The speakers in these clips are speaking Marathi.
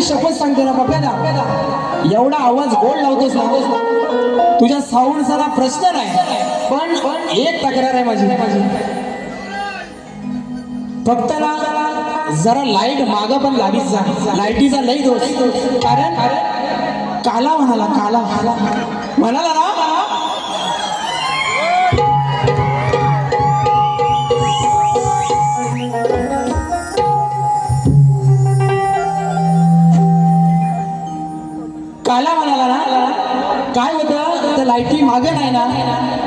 शपथ सांगते ना बघा ना, एवढा आवाज गोड लावतोस ना, तुझ्या साऊंड सारा प्रश्न नाही, पण एक तक्रार आहे माझी, फक्त ना जरा लाईट माग पण लावीच जा, लाईटीचा लई दोष, कारण काला म्हणाला ना काला म्हणाला ना, काय होतं त्या लाईटी मागे नाही ना,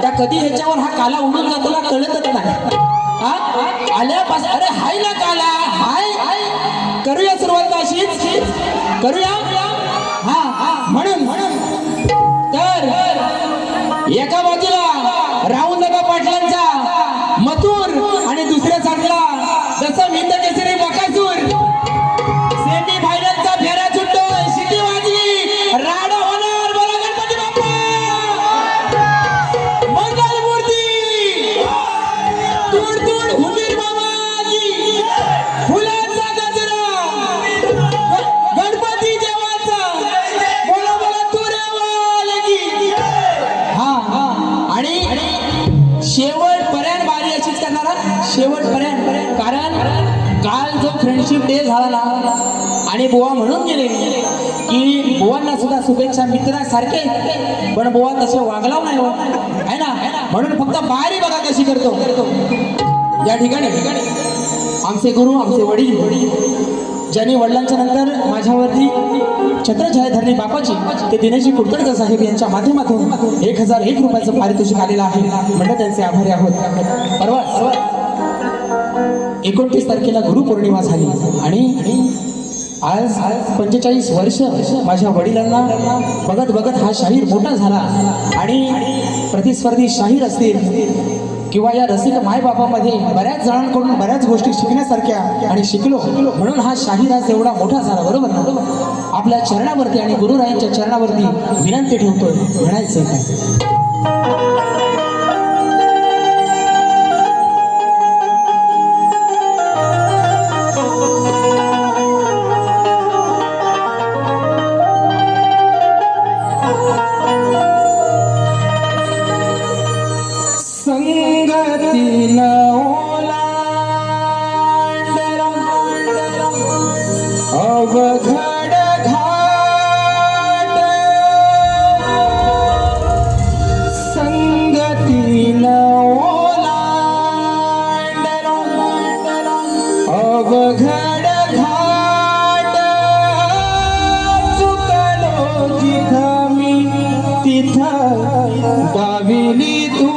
त्या कधी ह्याच्यावर हा काला उडून जातो ना कळतच नाही. हा आल्यापासून अरे हाय ना काला, हाय करूया सुरुवात अशीच करूया. हा म्हणून तर एका बाजूला राहून नका पाटलांचा मथुर आणि दुसऱ्या साईडला जसं विंद केसरी बकासूर, सेमी फायनलचा फेरा सुटतोय, शिटी वाजली, राडा होणार. बोला गणपती बाप्पा, मंगलमूर्ती, दूर दूर हुमीर बाबाजी, फुलांचा गजरा, आणि बुवा म्हणून गेले की बुवांना सुद्धा शुभेच्छा मित्रासारखे, पण बुवा तसे वागलाव नाही हो, आहे ना. म्हणून फक्त बाहेरी बघा कशी करतो. या ठिकाणी आमचे गुरु, आमचे वडील, ज्यांनी वडिलांच्या नंतर माझ्यावरती छत्रछाया धरली बापाची, ते दिनेशजी कुलकर्णी साहेब यांच्या माध्यमातून 1001 रुपयाचं पारितोषिक आलेलं आहे. म्हणजे त्यांचे आभारी आहोत. परवा 29 तारखेला गुरुपौर्णिमा झाली आणि आज 45 वर्ष माझ्या वडिलांना बघत बघत हा शाहीर मोठा झाला. आणि प्रतिस्पर्धी शाहीर असतील किंवा या रसिक मायबापामध्ये बऱ्याच जणांकडून बऱ्याच गोष्टी शिकण्यासारख्या आणि शिकलो, म्हणून हा शाहीर आज एवढा मोठा झाला. बरोबर ना. आपल्या चरणावरती आणि गुरुरायांच्या चरणावरती विनंती ठेवतोय, म्हणायचं काय. संगतीन अवघड घाट, संगतीन अवघड घाट, चुकलो जिथं मी तिथं गाविली तू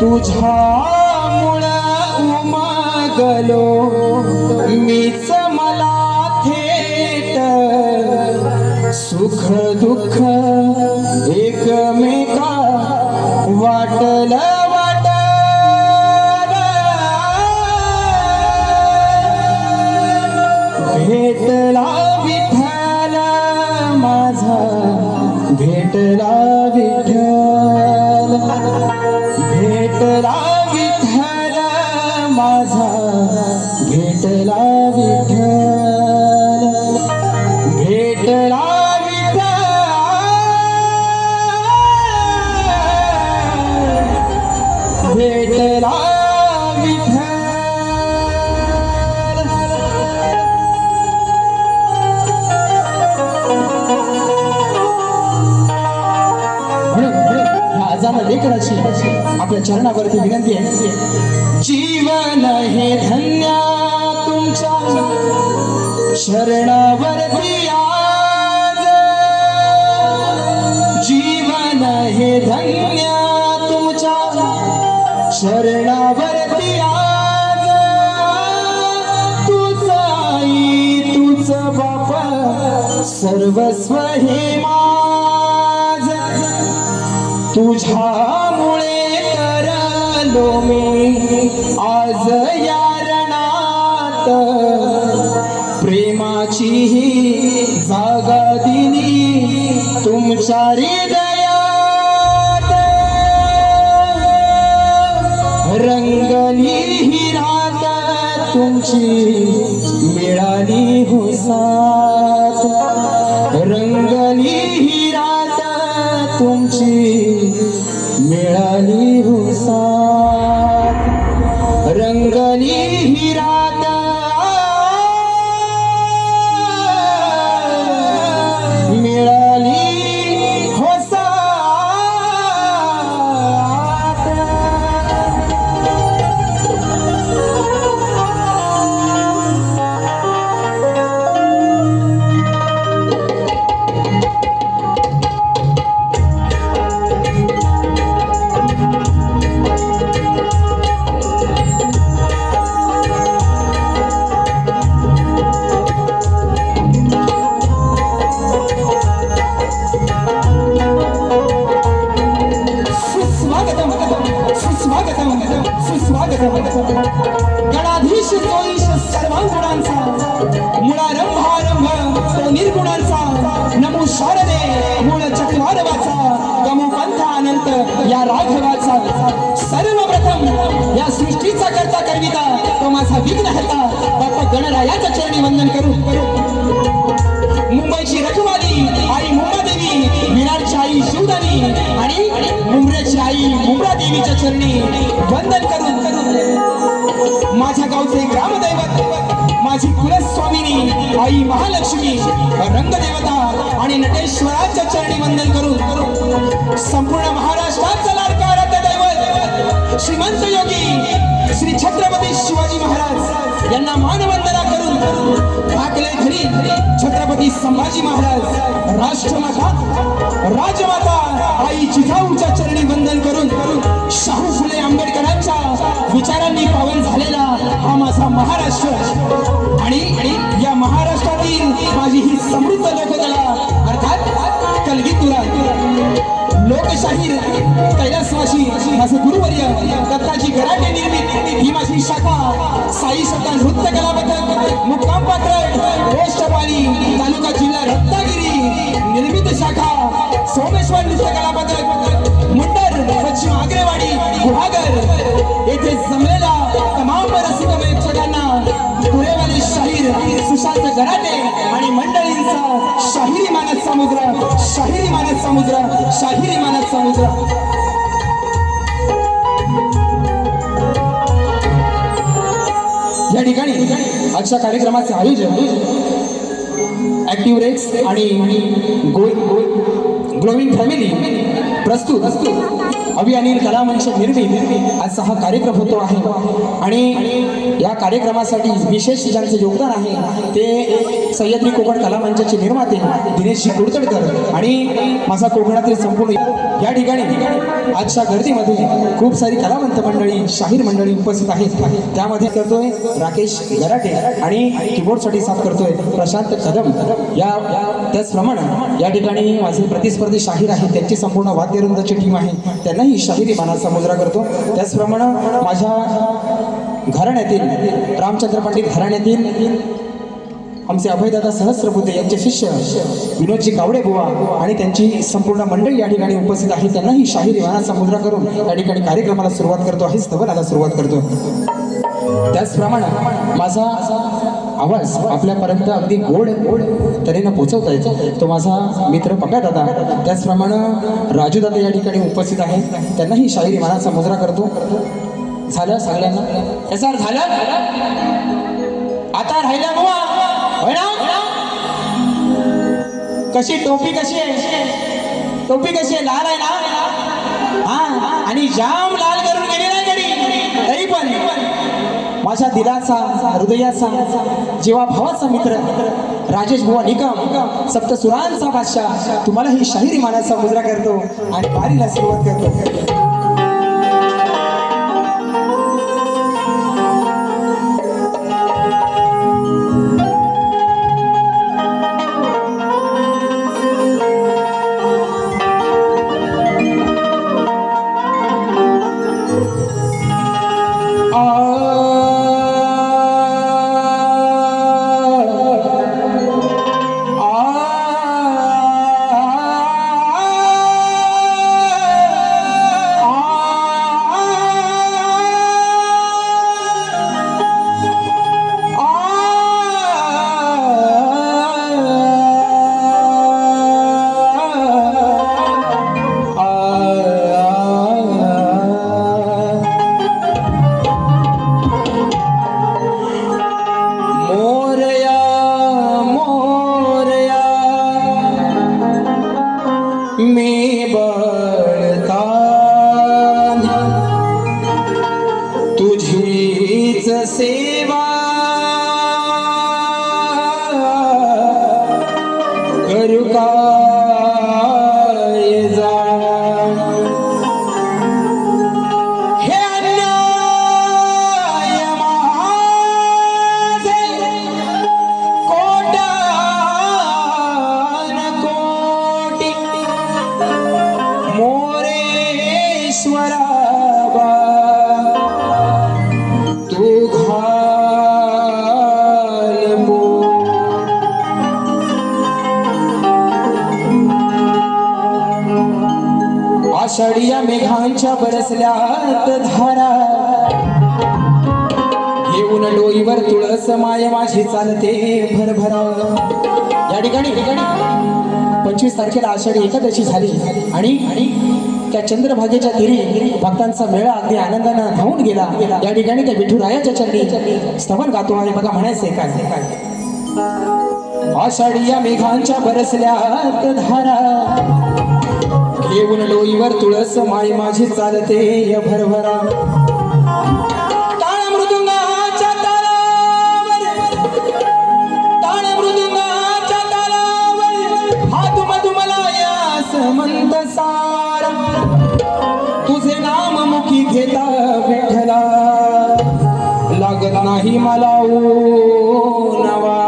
तुझ्यामुळं उमगलो मीच मला थेट, सुख दुःख एकमेका वाटलं भेटला विठ्ठल माझा, भेटला विठ्ठल, भेटला विठ्ठल माझा, भेटला विठ्ठल, भेटला विठ्ठल, भेटला विठ्ठल. लेकराची आपल्या चरणावरती विनंती आहे. जीवन हे धन्य तुमच्या शरणावरती आज, जीवन हे धन्य तुमच्या शरणावरती आज, तुझ आई तुझ बाप सर्वस्व हे माझ, तुझ्यामुळे तरलो मी आज या रणात, प्रेमाची ही जागा दिली तुमच्या हृदयात, रंगली ही रात तुमची मिळाली हो साथ, रंगली ही रात तुमची मिळाली हो साथ, रंगली ही रात मिळाली हो साथ. गणाधीश जोईश सर्वांगुणांचा, मुळारंभारंभ तो निर्गुणांचा, नमो शारदे मूळ चक्रवारवाचा, गमो पंथ अनंत या राघवाचा, सर्वप्रथम या सृष्टीचा करता करविता तो माझा विघ्नहर्ता बाप्पा गणरायाच्या चरणी वंदन करू. मुंबईची रखवाली आई मुंबादेवी, विरारची आई शिवदानी आणि मुंब्र्याची आई मुंब्रा देवीच्या चरणी वंदन करून माझ्या गावचे ग्रामदैवत माझी कुलस्वामिनी आई महालक्ष्मी रंगदेवता आणि नटेश्वराच्या चरणी वंदन करून संपूर्ण महाराष्ट्राचा लाडका आराध्य दैवत श्रीमंत योगी श्री छत्रपती शिवाजी महाराज यांना मानवंदना करून ठाकले घरी छत्रपती संभाजी महाराज राष्ट्रमाता राजमाता आई जिजाऊच्या चरणी वंदन करून शाहू फुले आंबेडकरांच्या विचारांनी पावन झालेला हा माझा महाराष्ट्र आणि या महाराष्ट्रातील माझी ही समृद्ध लोककला अर्थात कलगीतुरा लोकशाहीर कैलासवासी माझे गुरुवर्य दत्ताजी गराटे निर्मित ही माझी शाखा साई सत्ता नृत्य कला पथक मुक्काम पात्र गोष्टपाली तालुका जिल्हा रत्नागिरी निर्मित शाखा सोमेश्वर नृत्य कला पथक मुंडर पश्चिम आग्रेवाडी गुहागर येथे जमलेला तमाम रसिक प्रेक्षकांना पुणेवाले शाहीर सुशांत गराटे आणि मंडळींचा शाहिरी मानस समुद्र शाहिरी मानस समुद्र शाहिरी मानस समुद्र या ठिकाणी आजच्या कार्यक्रमाचे आयोजन ऍक्टिव्ह रेक्स आणि ग्लोविंग फॅमिली प्रस्तुत अभि अनिल कला मंच निर्मित आजचा हा कार्यक्रम होतो आहे आणि या कार्यक्रमासाठी विशेष ज्यांचे योगदान आहे ते सह्याद्री कोकण कला मंचाचे निर्माते दिनेशजी कुडतडकर आणि माझा कोकणातील संपूर्ण या ठिकाणी आजच्या गर्दीमध्ये खूप सारी कलावंत मंडळी शाहीर मंडळी उपस्थित आहेत त्यामध्ये करतोय राकेश गराटे आणि कीबोर्डसाठी साथ करतोय प्रशांत कदम या त्याचप्रमाणे या ठिकाणी माझे प्रतिस्पर्धी शाहीर आहेत त्यांची संपूर्ण वाद्यवृंदाची टीम आहे त्यांनाही शाहिरी मानाचा मुजरा करतो त्याचप्रमाणे माझ्या घराण्यातील रामचंद्र पंडित घराण्यातील आमचे अभयदादा सहस्रबुद्धे यांचे शिष्य विनोदजी गावडे बुवा आणि त्यांची संपूर्ण मंडळी या ठिकाणी उपस्थित आहे त्यांनाही शाहिरी मानाचा मुजरा करून या ठिकाणी कार्यक्रमाला सुरुवात करतो आहे स्तवनाला सुरुवात करतो त्याचप्रमाणे माझा आवाज आपल्यापर्यंत अगदी गोड तऱ्हेनं पोहोचवता येतो तो माझा मित्र पक्का दादा त्याचप्रमाणे राजू दादा या ठिकाणी उपस्थित आहे त्यांनाही शाहिरी मानाचा मुजरा करतो झालं सगळ्यांना याचा झालं आता राहिला बुवा होय ना कशी टोपी कशी आहे टोपी कशी आहे लाल आहे ना हा आणि जाम लाल करून गेली नाही गडी तरी पण माझ्या दिलाचा हृदयाचा जीवा भावाचा मित्र राजेश बुवा निकम सप्तसुरांचा बादशाह तुम्हाला ही शाहिरी मानाचा मुजरा करतो आणि बारीला सुरुवात करतो तुझीच सेवा करू काय जा हे अन्याय माझे कोटान कोटी मोरेश्वरा आषाढिया मेघांच्या बरसल्यात धारा येऊन डोईवर तुळस माय माझी चालते भरभरा या ठिकाणी 25 तारखेला आषाढी एकादशी झाली आणि त्या चंद्रभागेच्या तीरी भक्तांचा मेळा अगदी आनंदानं धावून गेला. या ठिकाणी त्या विठुरायाच्या चरणी स्तवन गातो आणि बघा म्हणायचंय काय. आषाढी मेघांच्या बरसल्यात धारा येऊन डोईवर तुळस माई माझी चालते भरभरा. मंद सारा तुझे नाम मुखी घेता विठ्ठला लागत नाही मला नवा.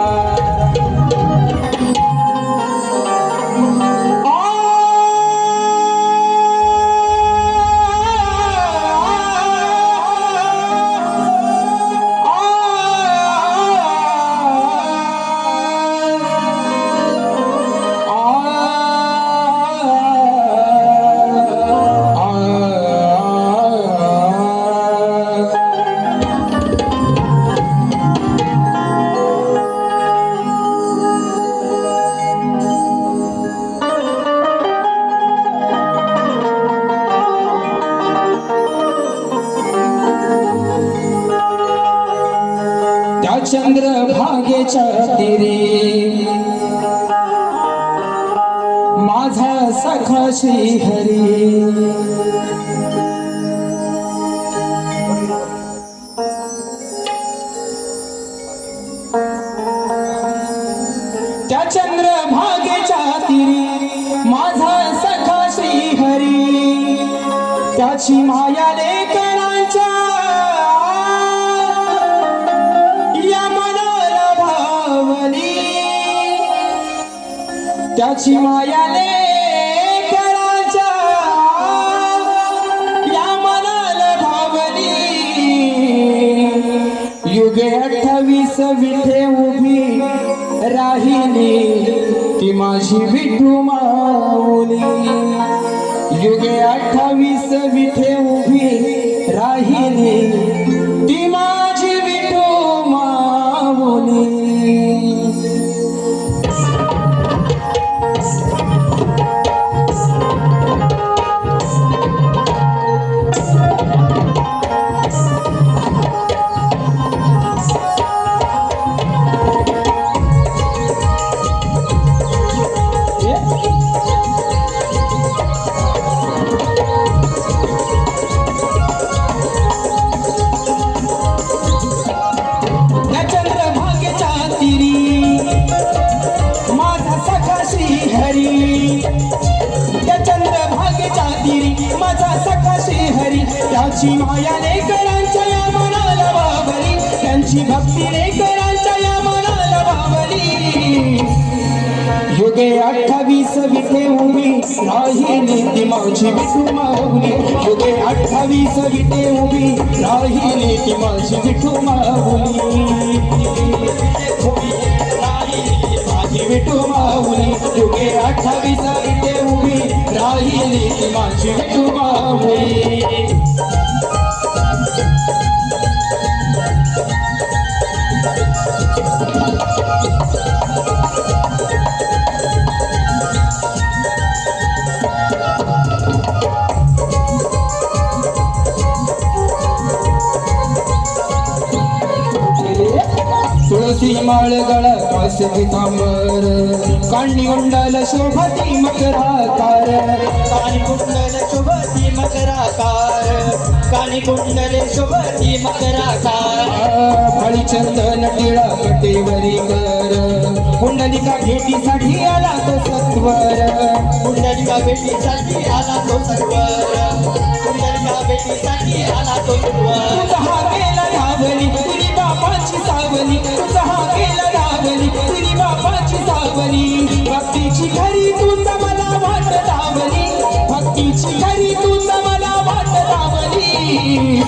चंद्रभागेच्या तीरी माझा सखा श्री हरी. त्या चंद्रभागेच्या तीरी माझा सखा श्री हरी. त्याची माया लेकरांच्या त्याची माया लेकरांच्या या मनाला भावली. युगे 28 विठे उभी राहिली ती माझी विठू माऊली. युगे 28 विठे उभी राहिली ती माझी विठू माऊली. त्याची माया लेकरांच्या या मनाला भावली. त्यांची भक्ती लेकरांच्या या मनाला भावली. युगे 28 विठे उभी राहिली ती माझी विठू माऊली. युगे 28 विठे उभी राहिली ती माझी विठू माऊली. माझी विठू माऊली. युगे 28 विठे उभी राहिली ती माझी विठू माऊली. तुळसी माळ गळा पितांबर काणी कुंडल शोभती मकराकार. काणी कुंडल शोभती मकराकार. काणी कुंडल शोभती मकराकार. फळी चंदन टिळा कटेवरी कर. कुंडलिका भेटीसाठी आला तो सत्वर. कुंडलिका भेटीसाठी आला तो सत्वर. कुंडलिका भेटीसाठी आला तो सत्वर. तुझा गेला धावली तुझी बापाची सावली. तुझा गेला धावली तुझी बापाची सावली. भक्तीची खरी तूच मला वाट लावली. भक्तीची खरी तूच मला वाट लावली.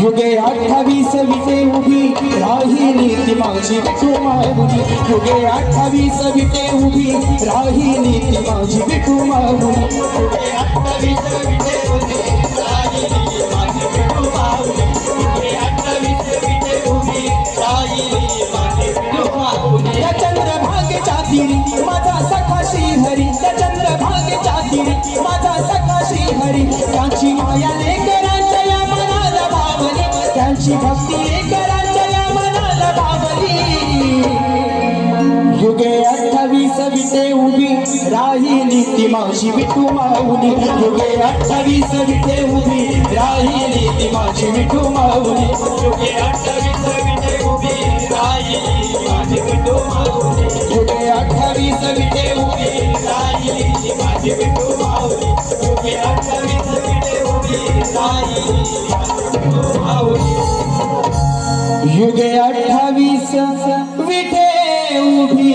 युगे 28 विटे उभी राहिली ती माझी विठू माऊली. युगे 28 विटे उभी राहिली ती माझी विठू माऊली. युगे 28 विटे उभी राहिली माझी विठू माऊली. युगे 28 विटे उभी राहिली माझी विठू माऊली. त्या चंद्रभागेच्या तीरी माझा सखा श्री हरी. त्या चंद्रभागेच्या तीरी माझा सखा श्री राहिली ती मावशी विठू माऊली युगे 28 विटे उभी राहिली ती मावशी विठू माऊली युगे 28 विटे उभी राहिली माझी विठू माऊली युगे 28 विटे उभी राहिली ती माझी विठू माऊली युगे 28 विटे उभी राहिली माझी विठू माऊली युगे 28 विटे उभी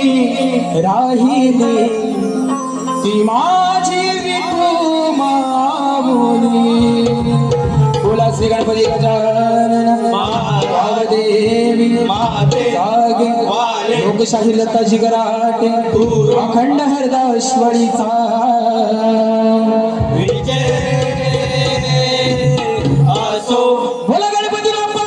राहिली ती माझी विठू माऊली बोला श्री गणपती गजानन देवी जागे लोकशाही लताजी गराटे अखंड हरदाश्वरीचा विजय असो बोला गणपती बाप्पा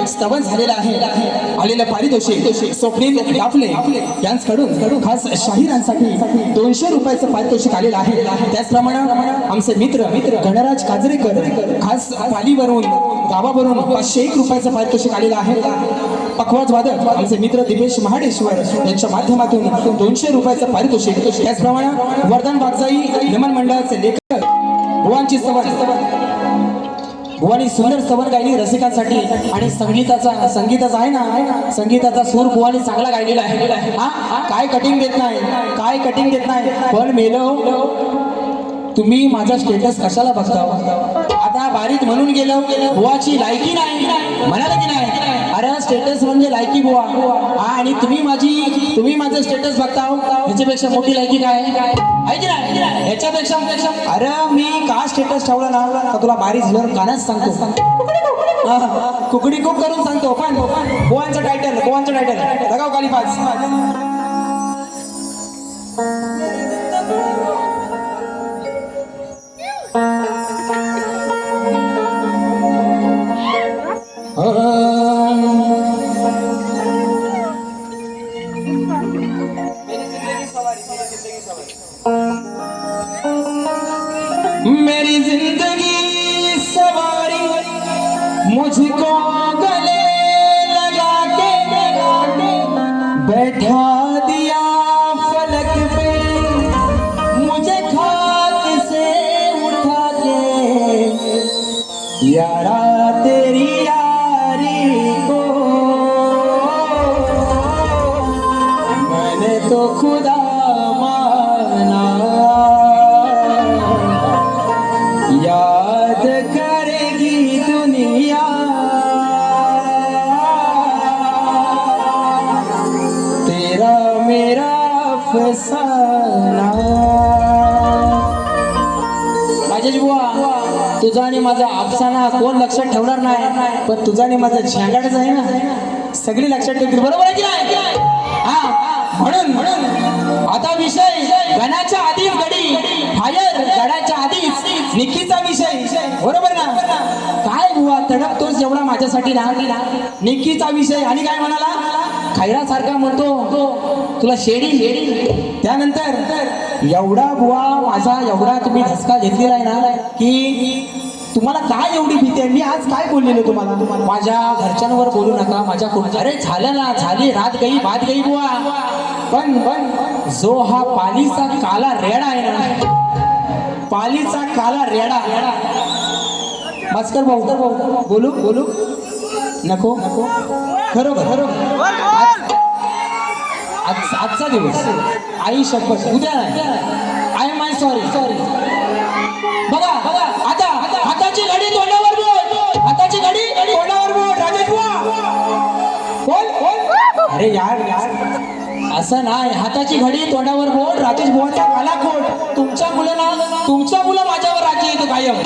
स्तवन झालेला आहे आलेलं पारितोषिक स्वप्नील दाफले यांच्याकडून खास शाहिरांसाठी 200 रुपयाचं पारितोषिक आलेलं आहे त्याचप्रमाणे आमचे मित्र गणराज काजरेकर खास पालीवरून गावावरून 501 रुपयाचं पारितोषिक आलेलं आहे पखवाज वादक आमचे मित्र दिपेश महाडेश्वर यांच्या माध्यमातून 200 रुपयाचं पारितोषिक त्याचप्रमाणे वर्धन बागजाई नमन मंडळाचे लेखक भुवांची सवड भुवानी सुंदर सवन गायली रसिकांसाठी आणि संगीताचा आहे ना संगीताचा सूर भुवानी चांगला गायलेला आहे हा काय कटिंग देत नाही पण मेलो तुम्ही माझा स्टेटस कशाला बघता आता बारीक म्हणून गेलो बुवाची लायकी नाही म्हणाला की नाही अरे स्टेटस म्हणजे लायकी बुवा हा आणि तुम्ही माझं स्टेटस बघता ह्याच्यापेक्षा मोठी लायकी काय आहे की नाही ह्याच्यापेक्षा अरे मी का स्टेटस ठेवला ना तुला बारीक झाल्यावर कानच सांगतो कुकडी कुक करून सांगतो पण बुवांचं टायटल लगाव खाली 5 मेरी जिंदगी सवारी मुझको गले लगा के बैठा दिया फलक पे मुझे खाक से उठा के यारा तेरी यारी को मैंने तो खुदा माना याद करेगी दुनिया तेरा मेरा अफसाना राजेश बुवा तुझा आणि माझा अफसाना कोण लक्षात ठेवणार नाही पण तुझा आणि माझा झंगाटच आहे ना सगळी लक्षात ठेवतील बरोबर आहे की नाही हा म्हणून आता विषय गणाच्या आधीच गडी फायर गडाच्या आधीच निकीचा विषय बरोबर ना? काय बुवा तडपतोस एवढा माझ्यासाठी ना? निकीचा विषय आणि काय म्हणाला? खैरा सारखा म्हणतो तुला शेडी. त्यानंतर एवढा बुवा माझा एवढा तुम्ही धसका घेतलेला आहे ना की तुम्हाला काय एवढी भीती आहे? मी आज काय बोललेलो तुम्हाला? माझ्या घरच्यांवर बोलू नका, माझ्या अरे झालं ना, झाली रात गई बात गई बुवा. पण जो हा पालीचा काला रेडा आहे ना, पालीचा काला रेडा. भास्कर भाऊ बोलू नको खरोखर आजचा दिवस आई शपथ उद्या नाही. I am I sorry. बघा आता हाताची घडी तोंडावर बोल, हाताची घडी तोंडावर बोल. राजेश बोल. अरे यार असं नाही, हाताची घडी तोंडावर बोल. राजेश बुवाचा काला कोट. तुमच्या मुलं माझ्यावर राज्य येतो कायम.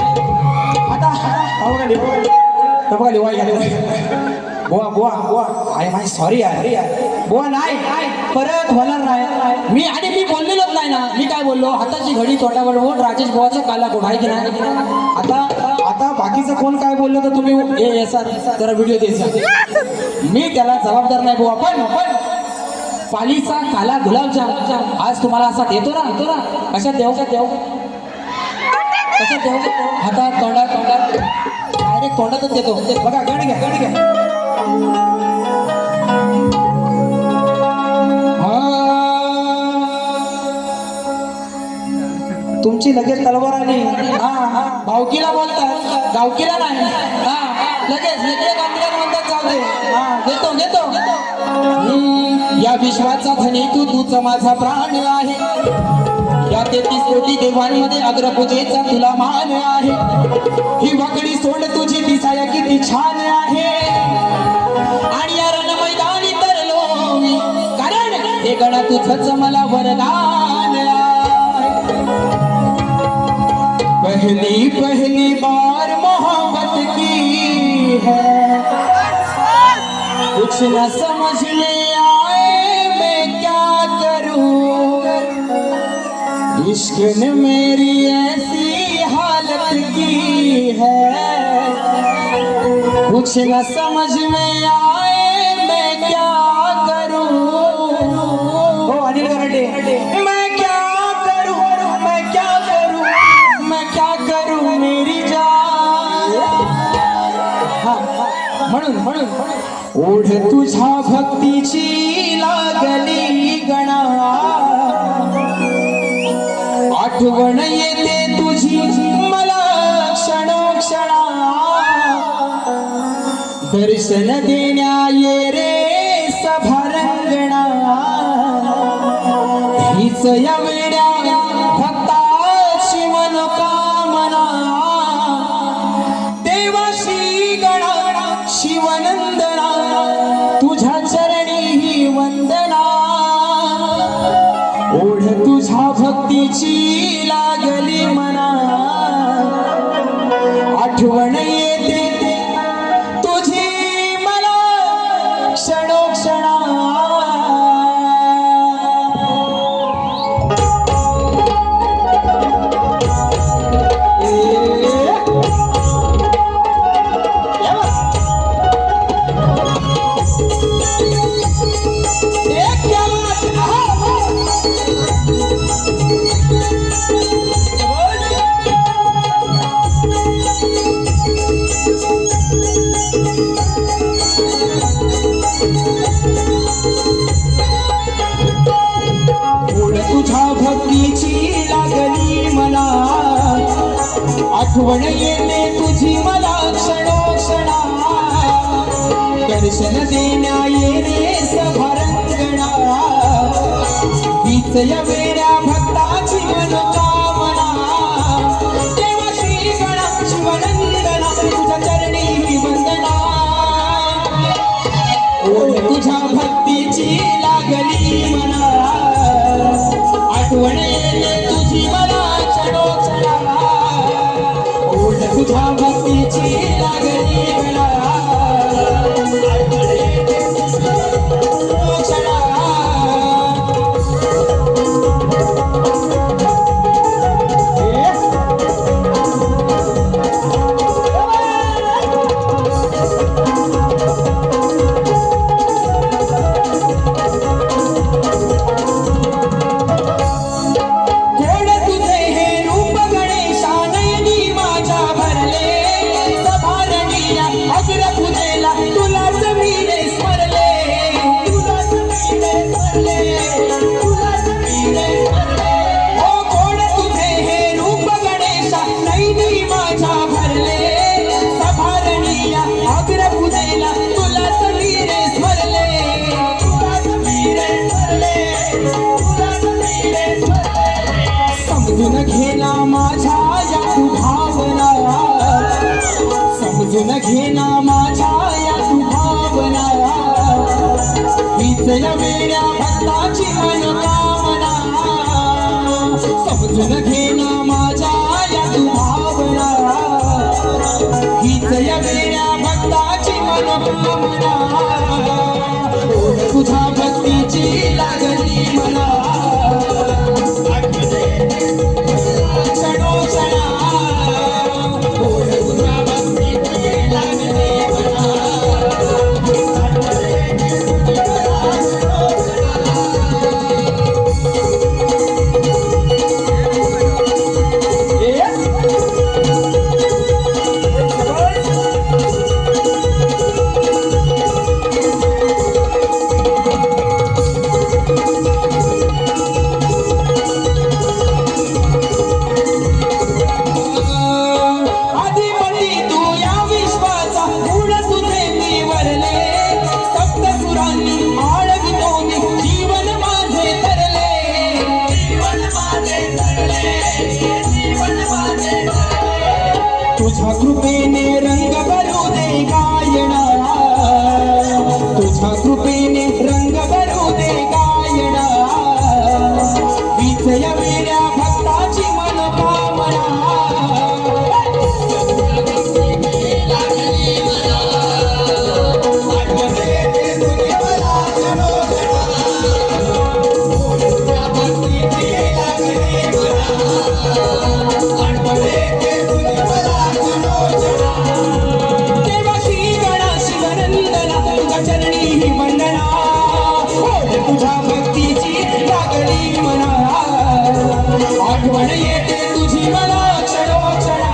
आता बघा लिवाय बुवा आय माय सॉरी यार बुवा नाही परत होणार नाही. मी बोललेलोच नाही ना. मी काय बोललो? हाताची घडी तोंडावर बोल, राजेश बुवाचा काला कोट आहे की नाही? आता बाकीचं कोण काय बोललं तर तुम्ही सर जरा व्हिडिओ द्यायचा. मी त्याला जबाबदार नाही बुवा. पण पालीचा काला गुलाबजाम आज तुम्हाला असा देतो ना. कशात देऊ? हातात तोंडात डायरेक्ट तोंडातच देतो. बघा गण घ्या. तुमची लगेच तलवार आली. भावकीला बोलतात, गावकीला नाही. लगेच म्हणतात जाऊ दे. घेतो. या विश्वाचा धनी तूच माझा प्राण आहे. या 33 कोटी देवांमध्ये अग्रपूजेचा तुला मान आहे. ही वाकडी सोड तुझी दिसाया किती छान आहे. आणि या रण मैदानी तरलो मी, कारण हे गणा तुझंच मला वरदान आहे. पहली बार मोहब्बत की है, कुछ न समझ में आए मैं क्या करूं. इश्क ने मेरी ऐसी हालत की है, कुछ न समझ में आए मैं क्या करूं. हो अनिल कराटे. मैं क्या करूं मेरी जान. म्हणून ओढ तुझ्या भक्तीची लागली गणा. आठवण येते तुझी मला क्षणोक्षणा. दर्शन देण्या ये रे सभारंगणा. हीच या वेड्या भक्ताची मनोकामना. देवाशी गणा शिवनंदना, तुझ्या चरणी ही वंदना. ओढ तुझ्या भक्तीची लागली मना. आठवण येते तुझी मला क्षणोक्षणा. आठवण येते तुझी मला क्षणोक्षणा. दर्शन देण्या ये रे सभारंगणा. हीच या वेड्या भक्ताची मनोकामना. देवा श्री गणा शिवनंदना, तुझ्या चरणी वंदना. ओढ तुझ्या भक्तीची लागली मना. आठवण येते तुझी मला क्षणोक्षणा. तुझ्या भक्तीची लागली गणा. क्षणा या वेड्या भक्ताची मनोकामना समजून घेना माझ्या या तू भावना हीच या वेड्या भक्ताची मनोकामना तुझ्या भक्तीची लागली मला तुझ्या कृपेने रंग भरू दे गायना तुझ्या कृपेने रंग भरू दे गायना हीच या वेड्या भक्ताची मनोकामना तुझ्या भक्तीची लागली म्हणा आठवण येते तुझी मला क्षणोक्षणा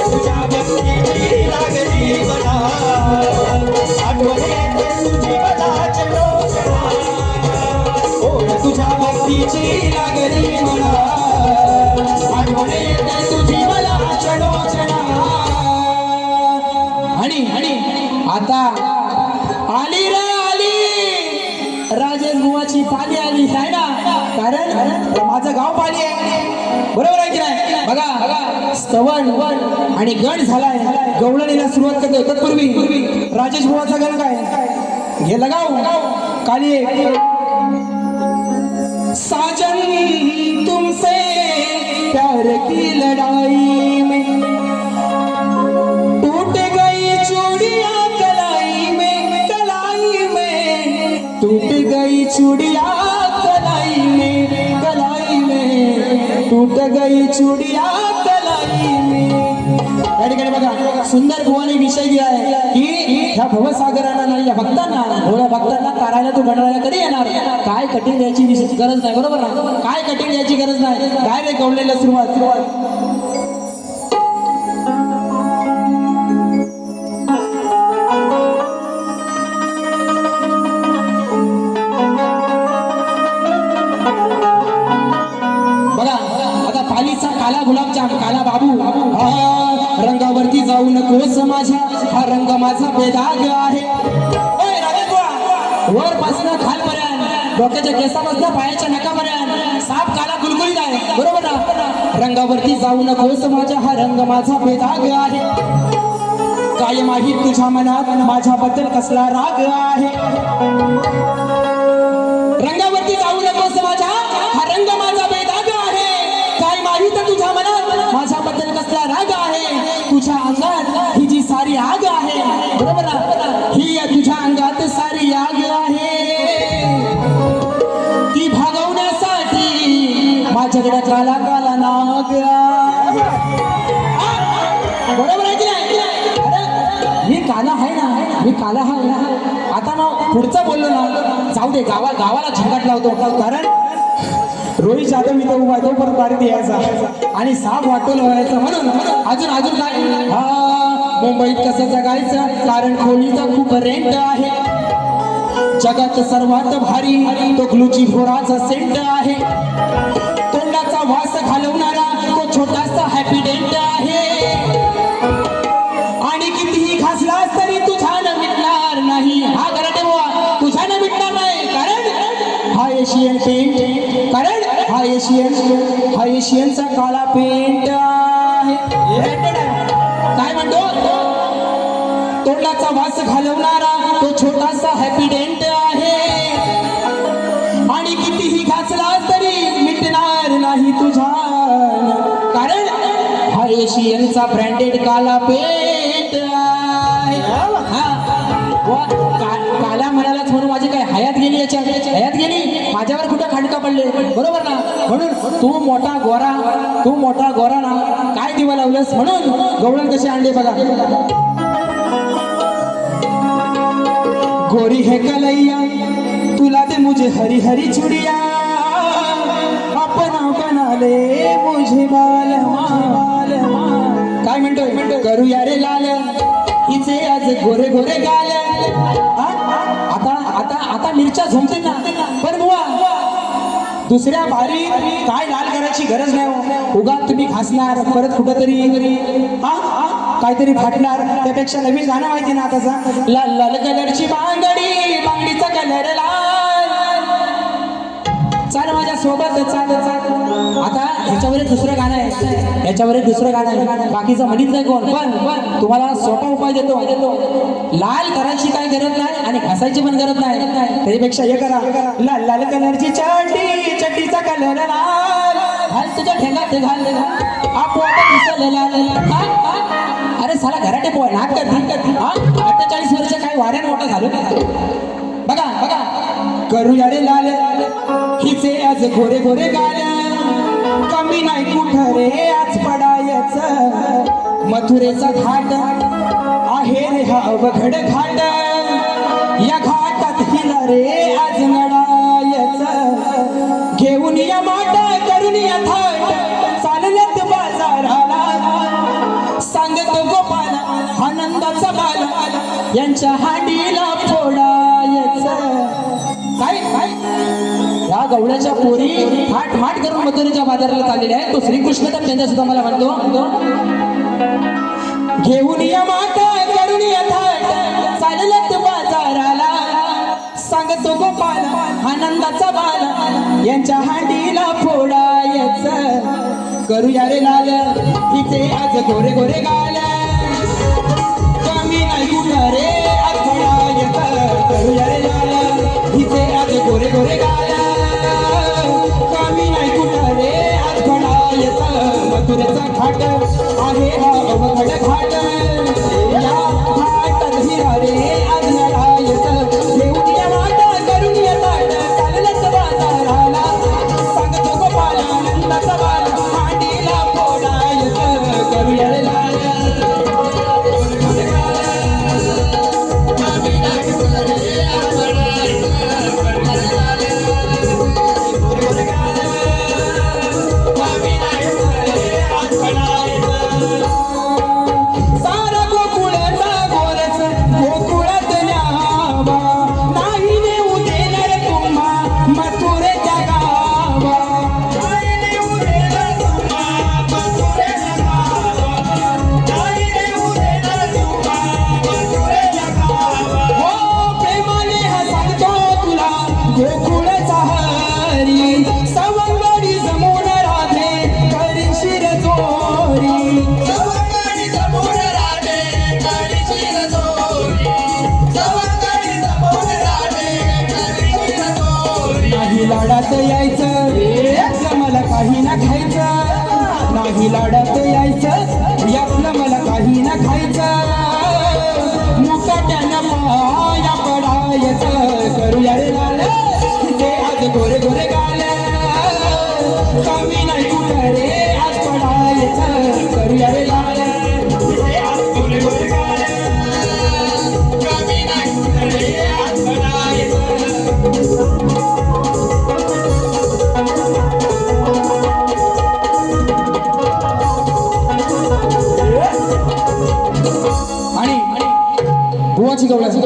तुझ्या भक्तीची लागली म्हणा आठवण येते तुझी मला क्षणोक्षणा तुझ्या भक्तीची लागली म्हणा आठवण येते तुझी मला क्षणोक्षणा आणि आता आली रे राजेश बुवाची पाली आली आहे ना कारण माझं गाव पाली आहे बरोबर आहे की नाही बघा स्तवन आणि गण झालाय गवळणीला सुरुवात करते तत्पूर्वी राजेश बुवाचा गण काय घे लगाव काली साजन तुमसे प्यार की लड़ाई में टूट गई चूड़ियां टूट गई चूड़िया कलाई में टूट गई चूड़िया कलाई में या ठिकाणी बघा सुंदर बुवाने विषय दिला आहे की ह्या भवसागरांना नाही या भक्तांना भोळ्या भक्तांना तारायला तू गणरायला कधी येणार काय कठीण द्यायची गरज नाही बरोबर ना काय कठीण द्यायची गरज नाही डायरेक्ट गवळलेला सुरुवात काला गुलाबजाम काला बाबू रंगावरती जाऊ नकोस माझ्या हा रंग माझा बेदाग आहे वर पासन खालपर्यंत डोक्याच्या केसापासून पायाच्या नकापर्यंत साप काला गुलगुलीत आहे बरोबर ना रंगावरती जाऊ नकोस माझ्या हा रंग माझा बेदाग आहे काय माहीत तुझ्या मनात माझ्याबद्दल कसला राग आहे रंगावरती जाऊ नकोस माझ्या हा रंग माझा बेदाग आहे काय माहीत तुझ्या मनात माझ्याबद्दल कसला राग आहे तुझ्या अंगात ही जी सारी आग आहे बरोबर ना ही तुझ्या अंगात सारी आग आहे ती भागवण्यासाठी माझ्याकडे काला काला नाग बरोबर आहे की नाही अरे मी काला आहे ना मी काला आहे ना आता ना पुढचं बोललो ना जाऊ दे गावाला झंगाट लावतो कारण रोहित जाधव इथं उभा तो परत बारी द्यायचा आणि साप वाटून व्हायचं म्हणून अजून काय मुंबईत कसं जगायचं कारण खोलीचा खूप रेंट आहे जगात सर्वात भारी तो ग्लुची फोराचा सेंट आहे तोंडाचा वास घालवणारा तो छोटासा हॅपीडेंट आहे आणि कितीही खासलास तरी तुझ्यानं मिटणार नाही हा कराटे बुवा तुझ्यानं मिटणार नाही कारण हा एशियन पेंट कारण हा एशियनचा काळा पेंट आहे काय म्हणतो तोंडाचा वास घालवणारा तो छोटासा हॅपी डेंट आहे आणि कितीही घासला तरी मिटणार नाही तुझा कारण हा एशियनचा ब्रँडेड काला पेंट आहे काला म्हणालाच म्हणून माझी काय हयात गेली याच्या हयात गेली माझ्यावर कुठं खांडका पडले बरोबर ना म्हणून तू मोठा गोरा ना काय दिवा लावलंस म्हणून गवळण कसे आणले बघा गोरी है कलैया तुला दे मुझे हरी हरी चुड़िया अपना बना ले मुझे बालमा काय म्हणतोय करूया रे लाल हिचे आज गोरे गोरे गाल आता मिरच्या झोमतील ना पण बुवा दुसऱ्या बारी काय लाल करायची गरज नाही उगा तुम्ही घासणार परत कुठंतरी काहीतरी फाटणार त्यापेक्षा नवीन गाणं माहिती ना आताचा लाल लाल कलरची बांगडीचा कलर लाल चाल माझ्या सोबत चाल आता ह्याच्यावर एक दुसरं गाणं आहे बाकीचं म्हणत नाही कोण पण तुम्हाला सोपा उपाय देतो लाल करायची काय गरज नाही आणि घासायची पण गरज नाही त्यापेक्षा हे करा लाल लाल कलरची चड्डीचा कलर लाल घाल तुझ्या ठेंगात घाल आपोआप दिसलं लाल अरे साला घराटे पोय नाक कर 48 वर्ष काय वाऱ्यान मोठा झालो बघा करूया रे लाल हिचे आज गोरे गोरे गाल कमी नाही कुठं रे आज पडायचं मथुरेचा घाट आहे रे हा अवघड घाट या घाटात हिला रे आज नडायचं घेऊन या माट करून या थाट चालल्यात बाजाराला सांगतो गोपाल आनंदाचा बाल यांच्या हाडीला फोडायचं काय या गवळ्याच्या पोरी थाट करून मथुरेच्या बाजाराला चाललेल्या आहेत तो श्रीकृष्ण तर त्यांच्या सुद्धा मला म्हणतो घेऊन या माता करून या थाट चालल्यात बाजाराला सांगतो गोपाल आनंदाचा बाल यांच्या हांडीला फोडायचं करूया रे लाल हिचे आज गोरे गोरे गाल कमी नाही कुठं रे आज फोडायचं करूया रे लाल हिचे आज गोरे गोरे गाल कमी नाही कुठं रे आज फोडायचं मथुरेचा घाट आहे हा अवघड घाट या घाटात हिरा रे आज लढायचं घेऊन या वाटा करून या ताट चाललंच बाजाराला सांगतो गोपाल आनंदाचा बाल हांडीला फोडायचं करूया रे लाल लाडात यायचं मला काही ना खायचं नाही लाडात यायचं यातलं मला काही ना खायचं मुकाट्यानं पाया पडायचं करूया रे लाल ते आज गोरे गोरे गाल कमी नाही कुठं रे आज पडायचं करूया रे लाल ते आज गोरे गोरे गाल कमी नाही कुठं रे आज पडायचं बुवाची गवळ्याची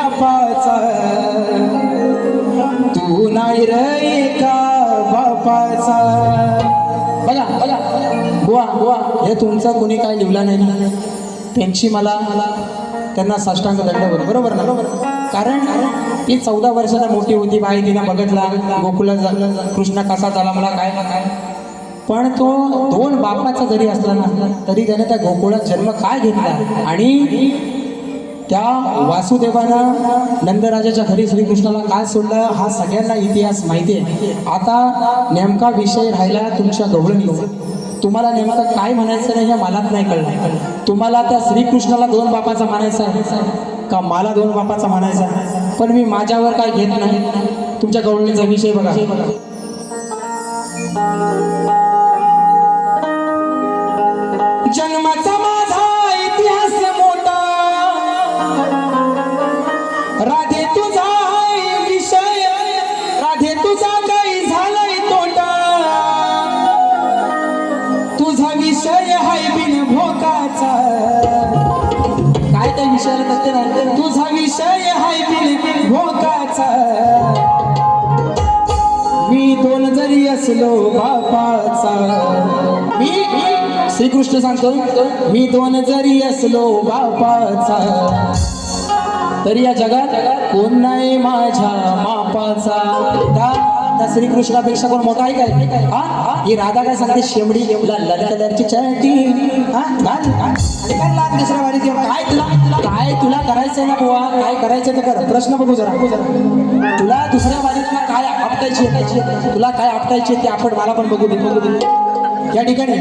बापाचा तू नाही रे एका बापाचा. बघा बघा बुवा बुवा हे तुमचं कोणी काय लिहिलं नाही, त्यांची मला त्यांना साष्टांग दंड बरोबर ना. कारण ती 14 वर्षाला मोठी होती बाई, तिनं बघितला गोकुला कृष्ण कसा झाला मला काय ना काय. पण तो 2 बापाचा जरी असला ना तरी त्याने त्या गोकुळात जन्म काय घेतला. आणि त्या वासुदेवानं नंदराजाच्या घरी श्रीकृष्णाला काय सोडलं हा सगळ्यांना इतिहास माहिती आहे. आता नेमका विषय राहिला तुमच्या गवळणीचा. तुम्हाला नेमकं काय म्हणायचं नाही हे मलाच नाही कळलं. तुम्हाला त्या श्रीकृष्णाला 2 बापाचा म्हणायचा आहे का मला 2 बापाचा म्हणायचा. पण मी माझ्यावर काय घेत नाही. तुमच्या गवळणीचा विषय बघा. जन्माचा माझा इतिहास मोठा, राधे तुझा विषय, राधे तुझा काही झालाय तोटा, तुझा विषय हाय बिन भोकाचा. काय त्या विषयाला नसते ना, तुझा विषय हाय बिन भोकाचा. मी 2 जरी असलो बापाचा, मी श्रीकृष्ण सांगतो मी 2 जरी असलो बापाचा तरी या जगात कोण नाही माझ्या मापाचा. त्या श्रीकृष्णापेक्षा कोण मोठा आहे काय. हा ही राधा काय सांगते, शेमडी लाल कलरची चटी काय दुसऱ्या वारीत काय तुला करायचंय ना बुवा, काय करायचं तर कर. प्रश्न बघू जरा, तुला दुसऱ्या वारीत काय आपटायची, तुला काय आपटायची ते आपण मला पण बघू दे. या ठिकाणी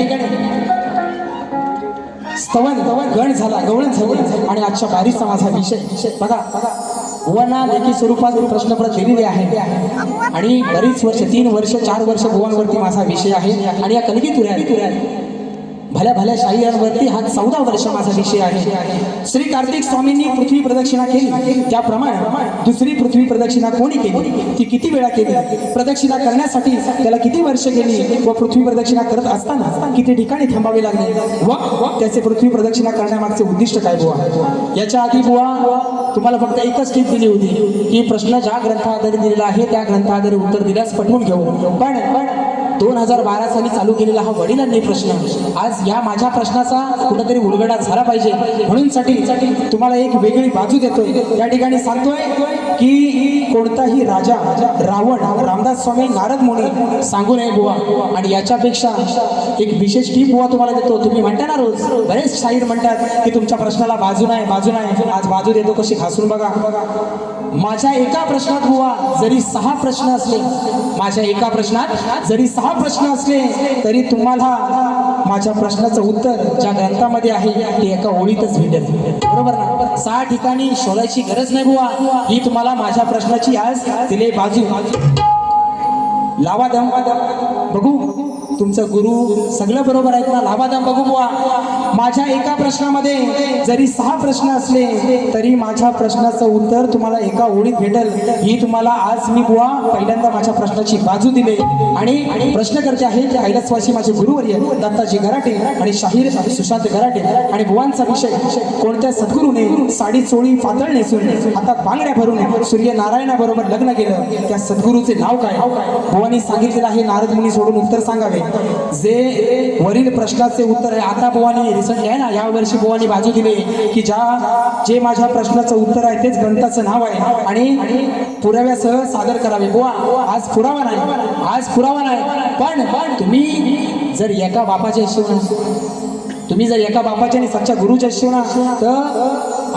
स्तवन गण झाला, गवळण झाली. आणि आजच्या बारीचा माझा विषय बघा. बुवांना लेखी स्वरूपात प्रश्नपत्र दिलेले आहे आणि बरीच वर्ष 3 वर्ष 4 वर्ष बुवांवरती माझा विषय आहे. आणि या कलगी तुऱ्या भल्या भल्या शाहीयांवरती हा 14 वर्ष माझा विषय आहे. श्री कार्तिक स्वामींनी पृथ्वी प्रदक्षिणा केली त्याप्रमाणे दुसरी पृथ्वी प्रदक्षिणा कोणी केली, ती किती वेळा केली, प्रदक्षिणा करण्यासाठी त्याला किती वर्ष गेली व पृथ्वी प्रदक्षिणा करत असताना किती ठिकाणी थांबावे लागले व त्याचे पृथ्वी प्रदक्षिणा करण्यामागचे उद्दिष्ट काय बुवा. याच्या आधी बुवा तुम्हाला फक्त एकच टीप दिली होती की प्रश्न ज्या ग्रंथाआधारे दिलेला आहे त्या आधारे उत्तर दिल्यास पटवून घेऊ. पण 2012 साली चालू केलेला हा वडिलांनी प्रश्न आज या माझ्या प्रश्नाचा कुठेतरी उलगडा झाला पाहिजे म्हणून साठी तुम्हाला एक वेगळी बाजू देतोय. या ठिकाणी सांगतोय की कोणताही राजा रावण रामदास स्वामी नारद मुनी सांगू नये बुवा. आणि याच्यापेक्षा एक विशेष टीप बुवा तुम्हाला देतो. तुम्ही म्हणता ना रोज बरेच शाहीर म्हणतात की तुमच्या प्रश्नाला बाजू नाही. आज बाजू देतो कशी खासून बघा. माझ्या एका प्रश्नात बुवा जरी 6 प्रश्न असले, माझ्या एका प्रश्नात जरी 6 प्रश्न असले तरी तुम्हाला माझ्या प्रश्नाचं उत्तर ज्या ग्रंथामध्ये आहे ते एका ओळीतच भेटेल. बरोबर ना. 6 ठिकाणी शोधायची गरज नाही बुवा. ही तुम्हाला माझ्या प्रश्नाची आज दिले बाजू. लावा दम बघू तुमचं गुरु सगळं बरोबर आहेत ना. लावा दम बघू बुवा. माझ्या एका प्रश्नामध्ये जरी 6 प्रश्न असले तरी माझ्या प्रश्नाचं उत्तर तुम्हाला एका ओळीत भेटेल. ही तुम्हाला आज मी बुवा पहिल्यांदा माझ्या प्रश्नाची बाजू दिली. आणि प्रश्न करते आहे ते कैलासवासी माझे गुरुवर्य दत्ताजी गराटे आणि शाहीर सुशांत गराटे. आणि बुवांचा विषय कोणत्या सद्गुरूने साडी चोळी पातळ नेसून हातात बांगड्या भरून सूर्यनारायणाबरोबर लग्न केलं त्या सद्गुरूचे नाव काय. बुवांनी सांगितलेलं आहे नारद मुनी सोडून उत्तर सांगावे. जे वरील प्रश्नाचे उत्तर आहे आता बुवांनी रिसंटली आहे ना या वर्षी बुवांनी बाजू दिली की जे माझ्या प्रश्नाचं उत्तर आहे तेच ग्रंथाचं नाव आहे आणि पुराव्यासह सादर करावे. बुवा आज पुरावा नाही पण तुम्ही जर एका बापाच्या आणि सच्च्या गुरुच्या शिवणा तर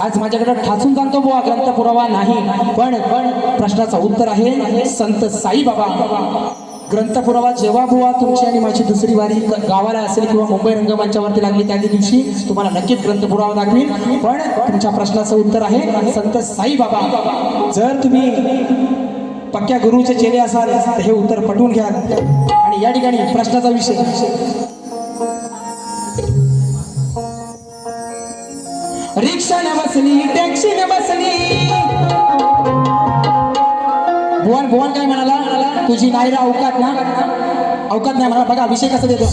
आज माझ्याकडे ठासून जाणतो बुवा ग्रंथ पुरावा नाही पण प्रश्नाचं उत्तर आहे संत साईबाबा. ग्रंथ पुरावा जेव्हा बुवा तुमची आणि माझी दुसरी वारी गावाला असेल किंवा मुंबई रंगमंचावरती लागली त्या दिवशी तुम्हाला नक्कीच ग्रंथ पुरावा दाखवीन. पण तुमच्या प्रश्नाचं उत्तर आहे संत साईबाबा. जर तुम्ही पक्क्या गुरुचे चेले असाल तर हे उत्तर पटवून घ्या. आणि या ठिकाणी प्रश्नाचा विषय रिक्षाने बसली टॅक्सीने बसली. भुवन काय म्हणाला तुझी नाही रे अवकात नाही म्हणा. बघा विषय कसा देतो.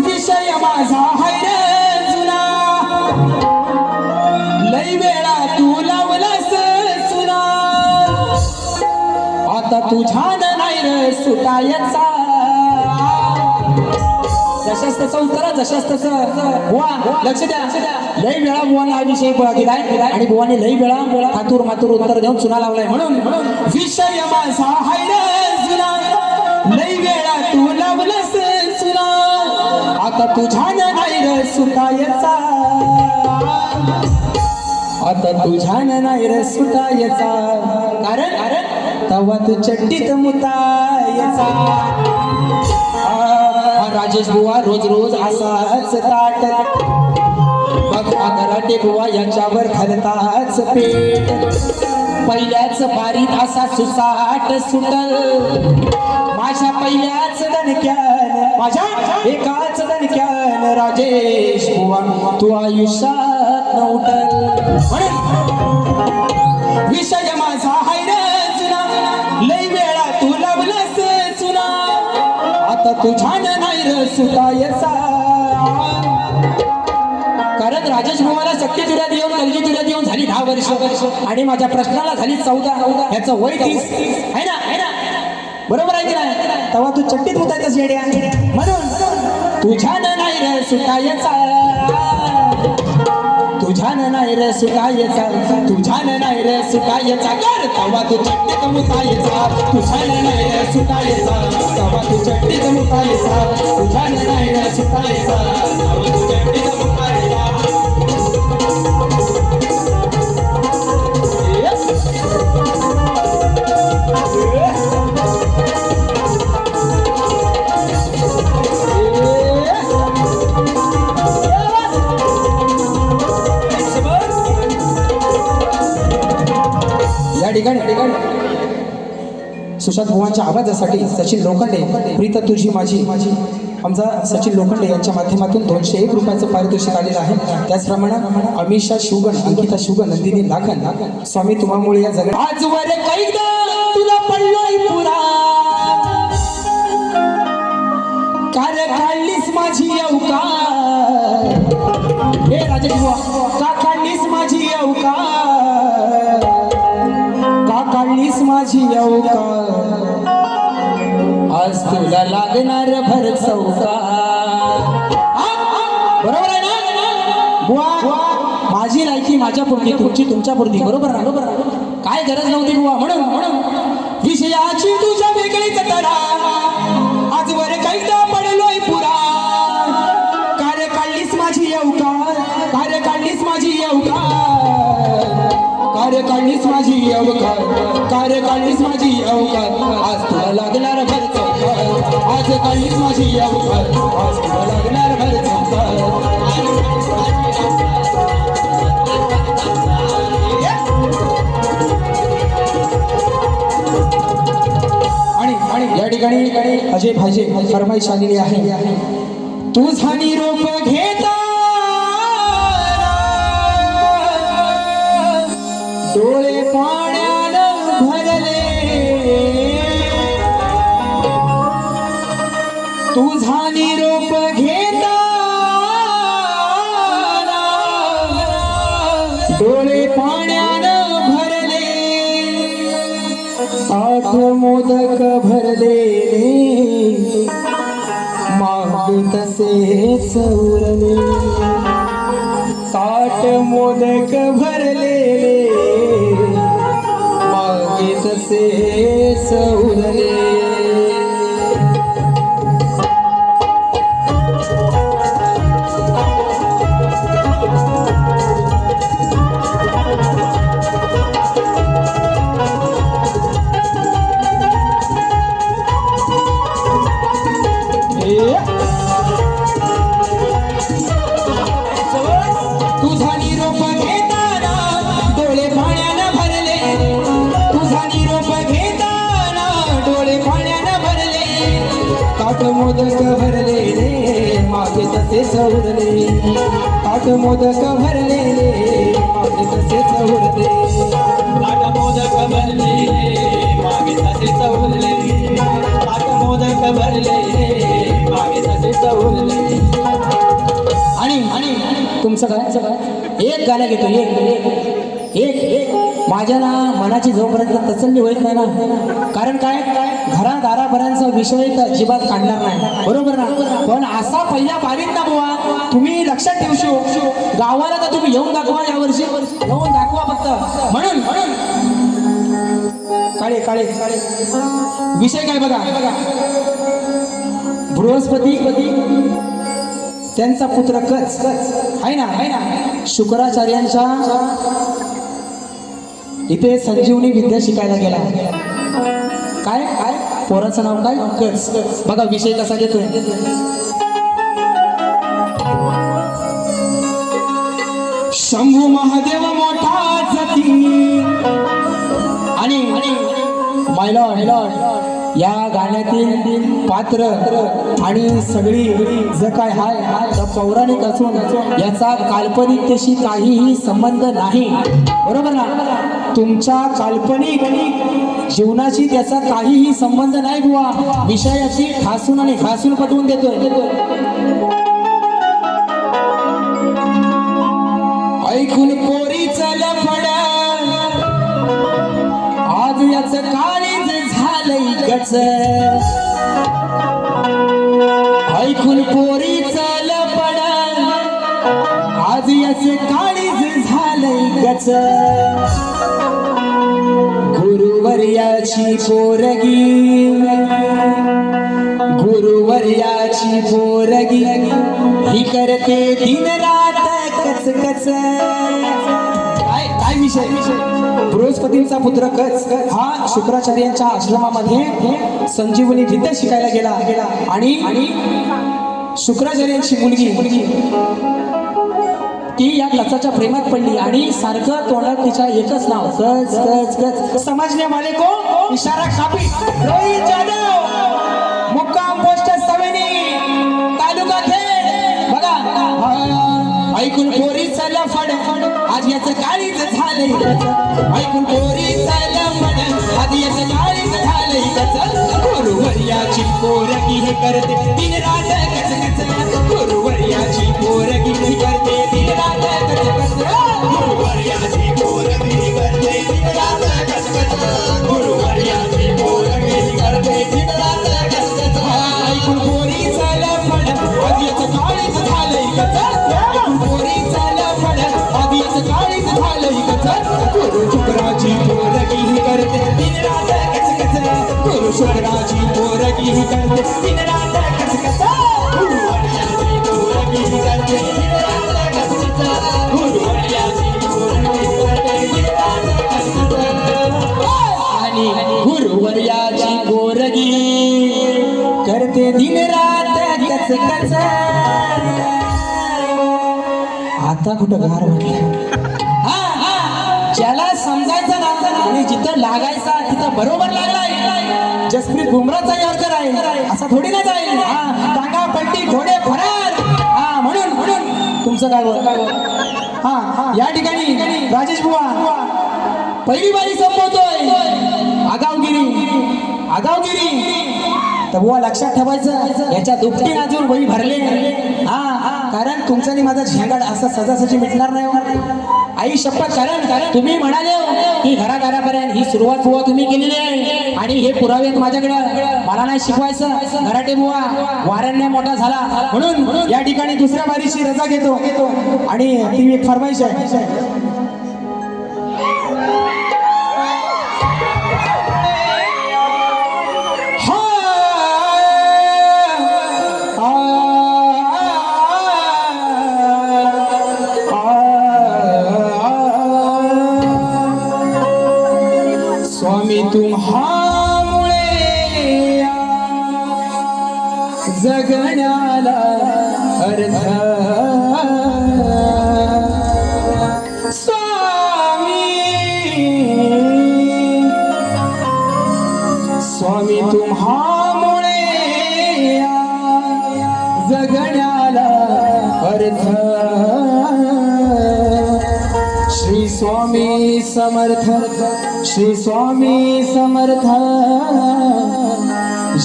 विषय माझा हाय रे जुना लई वेळा तू लावलास सुना तुझ्यान नाही रे सुटायचा जशास तसं उत्तर जशास तसं बुवा लक्ष द्या लई वेळा बुवांना हा विषय दिलाय आणि बुवाने लई वेळा हातूर मातूर उत्तर देऊन चुना लावलाय म्हणून विषय माझा हाय रे जुना लई वेळा तू लावलंस चुना आता तुझ्यान नाही रे सुटायचा आता तुझ्यान नाही रे सुटायचा कारण तवा तू चड्डीत मुतायचा राजेश बुवा रोज रोज असाच ताट बघा घराटे बुवा यांच्यावर खालताच पेट पहिल्याच बारीत असा सुसाट सुटल माझ्या पहिल्याच दणक्यान माझ्या एकाच दणक्यान राजेश बुवा तू आयुष्यात न उठल म्हणून विषय माझा हाय रे जुना लई वेळा तू लावलंस चुना आता तुझ्यान नाही र सुटायचा कारण राजेश भावाला शक्ती चुड्यात येऊन कलगी चुड्यात येऊन झाली 10 वर्ष आणि माझ्या प्रश्नाला झाली 14 याचं वय 30 आहे ना बरोबर आहे की नाही तेव्हा तू चट्टीत उतायचं येड्या म्हणून तुझ्यान नाही र सुटायचा तुझ्यान नाही रे सुटायचा तुझ्यान नाही रे सुटायचा कर तेव्हा तू चट्टीत मुतायचा तुझ्यान नाही रे सुटायचा तेव्हा तू चट्टीत मुतायचा तुझ्यान नाही रे सुटायचा तेव्हा तू चट्टीत मुतायचा सुशांत भुवांच्या आवाजासाठी सचिन लोखंडे प्रीत तुझी माझी आमचा सचिन लोखंडे यांच्या माध्यमातून 201 रुपयाचं पारितोषिक आलेलं आहे त्याचप्रमाणे अमिषा शिवगण अंकिता शिवगण नंदिनी लाखन स्वामी तुम्हामुळे या जगात आजवर कैदा तुला पडलोय पुरा कार्य काढलीस माझी अवकार हे राजेश बुवा का काढलीस माझी अवकार का काढलीस माझी अवकार आज तुला लागणार भर चौकार बरोबर आहे ना बुवा माझी लायकी माझ्या पुरती तुमची तुमच्या पुरती बरोबर ना काय गरज नव्हती बुवा म्हणून विषयाची तुझ्या वेगळीच तरा आजवर कैदा पडलोय पुरा कार्य काढलीस माझी अवकार कार्य काढलीस माझी अवकार कार्य काढलीस माझी अवकार कार्य काढलीस माझी अवकार आज तुला लागणार भर चौकार आज काढलीस माझी अवकार आज तुला लागणार भर चौकार आणि या ठिकाणी अजय भाजे फरमाईश आलेली आहे तुझा निरोप घेता डोळे पाण्यानं भरले तुझा निरोप घेता डोळे पाण्यानं भरले आठ मोदक भरले मागे तसेच उरले ताट मोदक भरले मागे तसेच उरले तुझा निरोप घेताना डोळे पाण्यानं भरले तुझा निरोप घेताना डोळे पाण्यानं भरले ताट मोदक भरले रे मागे तसेच उरले ताट मोदक भरले रे मागे तसेच उरले ताट मोदक भरले मागे तसेच उरले ताट मोदक भरले मागे तसेच उरले आणि तुमचं काय एक गाणं घेतो एक माझ्या ना मनाची जोपर्यंत तसल्ली होत नाही ना, कारण काय घरादारापर्यंतचा विषय तर अजिबात काढणार नाही, बरोबर ना. पण असा पहिला बारीक ना बुवा, तुम्ही लक्षात ठेवशो, गावाला तर तुम्ही येऊन दाखवा, यावर्षी येऊन दाखवा फक्त. म्हणून काळे काळे काळे विषय काय बघा, बृहस्पती त्यांचा पुत्र कच आहे ना, शुक्राचार्यांच्या इथे संजीवनी विद्या शिकायला गेला. काय पोराचं नाव काय, कच. बघा विषय कसा घेतोय. शंभू महादेव मोठा जती आणि मायलॉर्ड या गाण्यातील पात्र आणि सगळी जे काय हाय पौराणिक असून याचा काल्पनिकतेशी काहीही संबंध नाही, बरोबर ना. तुमच्या काल्पनिक जीवनाशी त्याचा काहीही संबंध नाही बुवा. विषयाची ठासून आणि घासून पटवून देतोय. ऐकून पोरीचं लफड आज याचं काळीज झालंय गच. ऐकून पोरीचं लफड आज याचं काळीज झालंय गच. गुरुवर्याची पोरगी ही करते दिन रात कच कच. काय विषय, बृहस्पतींचा पुत्र कच हा शुक्राचार्यांच्या आश्रमामध्ये संजीवनी विद्या शिकायला गेला आणि शुक्राचार्यांची मुलगी ती या कचाच्या प्रेमात पडली आणि सारखं तोंडात तिच्या एकच नाव कच कच कच. समजने वाले को इशारा काफी. रोहित जाधव, मुक्काम पोस्ट सवेनी, तालुका खेड. बघा ऐकून पोरीचं लफड आज याचं काळीज झालंय गच. ऐकून पोरीचं लफड आज याचं काळीज झालंय गच. गुरुवर्याची पोरगी हे करते दिन रात कच कच. गुरुवर्याची पोरगी हे करते दिन रात कच कच. गुरुवर्याची पोरगी हे करते दिन रात कच कच. गुरुवर्याची पोरगी हे करते दिन रात कच कच. ऐकून पोरीचं लफड आज याचं काळीज झालंय गच. ऐकून पोरीचं लफड आज याचं काळीज झालंय गच. गुरु शुक्राची पोरगी हे करते दिन रात कच कच. गुरु शुक्राची पोरगी ही करते दिन रात कच कच. गुरुवर्याची पोरगी ही करते दिन रात कच कच. गुरुवर्याची पोरगी करते दिन रात कच कच. आणि गुरुवर्याची पोरगी करते दिन रात कच कच. आता कुठं गार म्हटलं. ज्याला समजायचं ना आणि जिथं लागायचा तिथं बरोबर लागलाय. जसप्रीत बुमराचा यारकर आहे असा थोडी ना जाईल. टांगा पट्टी घोडे फरार. म्हणून तुमचं काय या ठिकाणी राजेश बुवा पहिली बारी संपवतोय. आगावगिरी तर बुवा लक्षात ठेवायचं, याच्या दुपटी अजून वही भरले. कारण तुमचा आणि माझा झेंगाड असा सजासजी मिटणार नाही. आई शपथ, कारण तुम्ही म्हणाले की घरादारापर्यंत ही सुरुवात बुवा तुम्ही केलेली आहे आणि हे पुरावे आहेत माझ्याकडे. मला नाही शिकवायचं. घराटे बुवा वाऱ्याने मोठा झाला म्हणून या ठिकाणी दुसऱ्या बारीची रजा घेतो आणि ती एक फरमाईश आहे. स्वामी तुम्हामुळे जगण्याला अर्थ. स्वामी तुम्हामुळे जगण्याला अर्थ. श्री स्वामी समर्थ, श्री स्वामी समर्थ.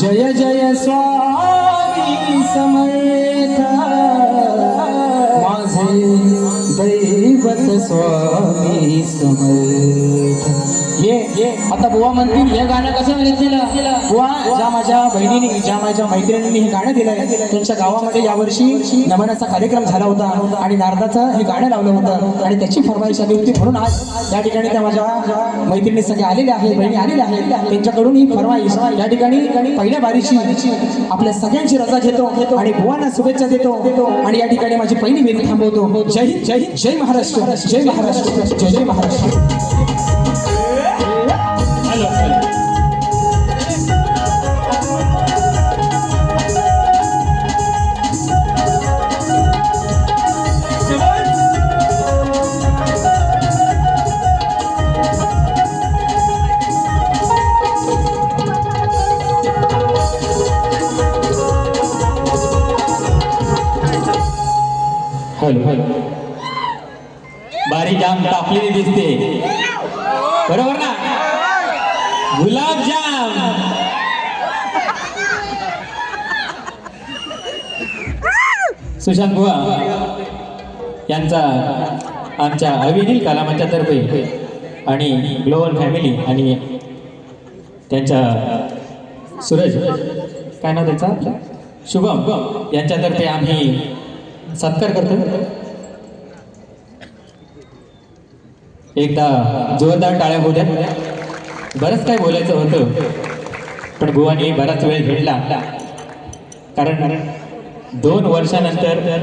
जय जय स्वामी समर्थ. माझे दैवत स्वामी समर्थ. ये आता बुवा म्हणतील हे गाणं कसं दिलं. बुवा ज्या माझ्या बहिणीने ज्या माझ्या मैत्रिणींनी हे गाणं दिलंय त्यांच्या गावामध्ये यावर्षी नमनाचा कार्यक्रम झाला होता आणि नारदाचं हे गाणं लावलं होतं आणि त्याची फरमाईश आली होती म्हणून आज या ठिकाणी त्या माझ्या मैत्रिणी सगळे आलेले आहेत, बहिणी आलेल्या आहेत, त्यांच्याकडून ही फरमाईश या ठिकाणी पहिल्या बारीची आपल्या सगळ्यांची रजा घेतो आणि बुवांना शुभेच्छा देतो आणि या ठिकाणी माझी पहिली वेळ थांबवतो. जय हिंद, जय हिंद, जय महाराष्ट्र, जय महाराष्ट्र, जय जय महाराष्ट्र. Hello hello. बारी जाम तापलेली दिसते बरोबर ना. गुलाबजाम सुशांत बुवा यांचा आमच्या अविनील कलामंचातर्फे आणि ग्लोबल फॅमिली आणि त्यांच्या सूरज काय नाव त्याचा शुभम यांच्यातर्फे आम्ही सत्कार करतो. एकदा जोरदार टाळ्या होऊ द्या. बरंच काय बोलायचं होतं पण बुवानी बराच वेळ घेतला कारण 2 वर्षानंतर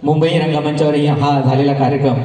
मुंबई रंगमंचावर हा झालेला कार्यक्रम